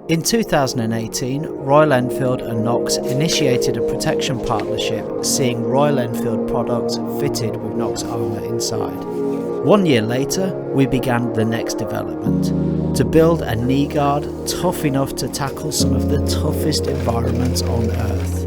In 2018, Royal Enfield and Knox initiated a protection partnership, seeing Royal Enfield products fitted with Knox armour inside. 1 year later, we began the next development, to build a knee guard tough enough to tackle some of the toughest environments on Earth.